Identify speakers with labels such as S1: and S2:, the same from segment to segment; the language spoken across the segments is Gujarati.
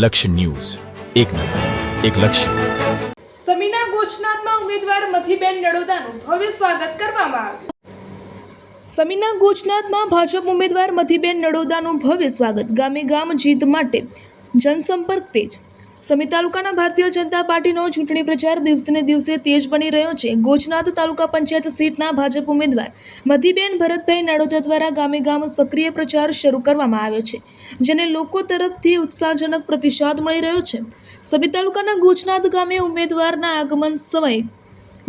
S1: લક્ષ્ય ન્યૂઝ, એક નજર, એક લક્ષ્ય.
S2: સમીના ગોચનાથમાં ઉમેદવાર મધીબેન નડોદાનું ભવ્ય સ્વાગત કરવામાં આવ્યું. સમીના ગોચનાથમાં ભાજપ ઉમેદવાર મધીબેન નડોદાનું ભવ્ય સ્વાગત. ગામે ગામ જીત માટે જનસંપર્ક તેજ. સમી તાલુકાના ભારતીય જનતા પાર્ટીનો ચૂંટણી પ્રચાર દિવસેને દિવસે તેજ બની રહ્યો છે. ગોચનાથ તાલુકા પંચાયત સીટના ભાજપ ઉમેદવાર મધીબેન ભરતભાઈ નડોદા દ્વારા ગામે ગામ સક્રિય પ્રચાર શરૂ કરવામાં આવ્યો છે, જેને લોકો તરફથી ઉત્સાહજનક પ્રતિસાદ મળી રહ્યો છે. સમી તાલુકાના ગોચનાથ ગામે ઉમેદવારના આગમન સમયે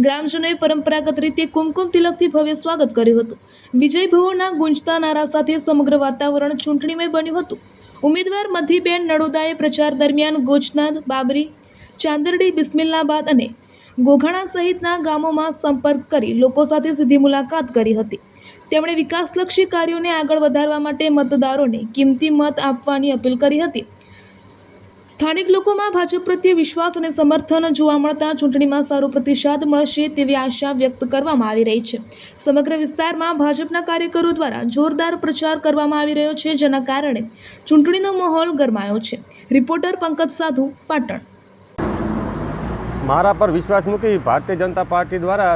S2: ગ્રામજનોએ પરંપરાગત રીતે કુમકુમ તિલકથી ભવ્ય સ્વાગત કર્યું હતું. વિજય ભવોના ગુંજતા નારા સાથે સમગ્ર વાતાવરણ ચૂંટણીમય બન્યું હતું. ઉમેદવાર મધીબેન નડોદાએ પ્રચાર દરમિયાન ગોચનાથ, બાબરી, ચાંદરડી, બિસ્મિલ્લાબાદ અને ગોઘાણા સહિતના ગામોમાં સંપર્ક કરી લોકો સાથે સીધી મુલાકાત કરી હતી. તેમણે વિકાસલક્ષી કાર્યોને આગળ વધારવા માટે મતદારોને કિંમતી મત આપવાની અપીલ કરી હતી. સ્થાનિક લોકોમાં ભાજપ પ્રત્યે વિશ્વાસ અને સમર્થન જોવા મળતા ચૂંટણીમાં સારો પ્રતિસાદ મળશે તેવી આશા વ્યક્ત કરવામાં આવી રહી છે. સમગ્ર વિસ્તારમાં ભાજપના કાર્યકરો દ્વારા જોરદાર પ્રચાર કરવામાં આવી રહ્યો છે, જેના કારણે ચૂંટણીનો માહોલ ગરમાયો છે. રિપોર્ટર પંકજ સાધુ, પાટણ.
S3: મારા પર વિશ્વાસ મૂકી ભારતીય જનતા પાર્ટી દ્વારા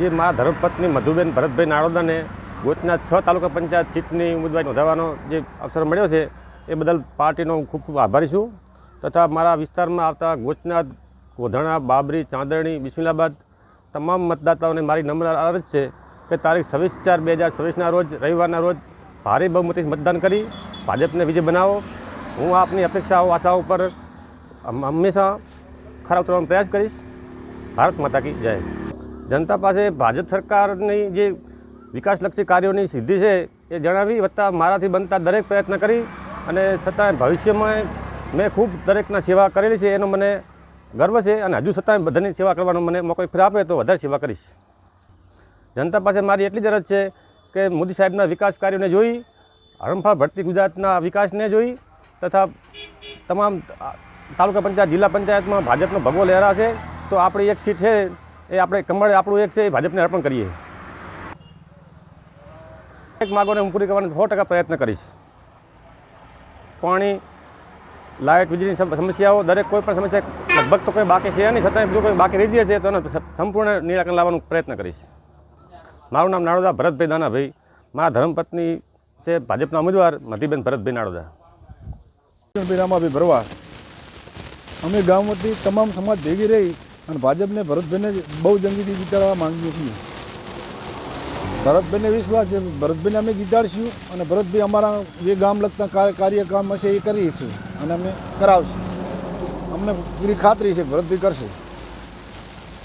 S3: જે મારા ધર્મપત્ની મધુબેન ભરતભાઈ નાડોદાને ગોચનાથ 6 તાલુકા પંચાયત સીટની ઉમેદવારી નોંધાવવાનો જે અવસર મળ્યો છે એ બદલ પાર્ટીનો હું ખૂબ ખૂબ આભારી છું. તથા મારા વિસ્તારમાં આવતા ગોચનાથ, ગોધણા, બાબરી, ચાંદરણી, બિસ્મિલ્લાબાદ તમામ મતદાતાઓને મારી નમ્ર અરજ છે કે તારીખ 26/4/2026ના રોજ રવિવારના રોજ ભારે બહુમતીથી મતદાન કરી ભાજપને વિજય બનાવો. હું આપની અપેક્ષાઓ, આશાઓ પર હંમેશા ખરા ઉતરવાનો પ્રયાસ કરીશ. ભારત માતા કી જય. જનતા પાસે ભાજપ સરકારની જે વિકાસલક્ષી કાર્યોની સિદ્ધિ છે એ જણાવી વત્તા મારાથી બનતા દરેક પ્રયત્ન કરી અને છતાં ભવિષ્યમાં મેં ખૂબ દરેકના સેવા કરેલી છે એનો મને ગર્વ છે અને હજુ છતાં બધાની સેવા કરવાનો મને મોકો ફરી આપે તો વધારે સેવા કરીશ. જનતા પાસે મારી એટલી જ અરજ છે કે મોદી સાહેબના વિકાસ કાર્યોને જોઈ, હરણફાળ ભરતી ગુજરાતના વિકાસને જોઈ તથા તમામ તાલુકા પંચાયત, જિલ્લા પંચાયતમાં ભાજપનો ભગવો લહેરાશે તો આપણી એક સીટ છે એ આપણે કમળ આપણું એક છે એ ભાજપને અર્પણ કરીએ. એક માગોને હું પૂરી કરવાનો 100% પ્રયત્ન કરીશ. પાણી, લાઇટ, વીજળીની સમસ્યાઓ, દરેક કોઈ પણ સમસ્યા લગભગ તો કોઈ બાકી છે નહીં, છતાંય જો કોઈ બાકી રહી જશે તો એનો સંપૂર્ણ નિરાકરણ લાવવાનો પ્રયત્ન કરીશ. મારું નામ નાડોદા ભરતભાઈ દાનાભાઈ, મારા ધર્મપત્ની છે ભાજપના ઉમેદવાર મધીબેન ભરતભાઈ નાડોદા.
S4: રામાભાઈ ભરવા. અમે ગામમાંથી તમામ સમાજ ભેગી રહી અને ભાજપને ભરતભાઈને બહુ જંગીથી જીતાડવા માંગીએ છીએ. ભરતભાઈને વિશ્વાસ છે, ભરતભાઈને અમે જીતાડશું અને ભરતભાઈ અમારા જે ગામ લગતા કાર્યક્રમ હશે એ કરીશું અને અમે કરાવશું. અમને પૂરી ખાતરી છે ભરતભાઈ કરશે.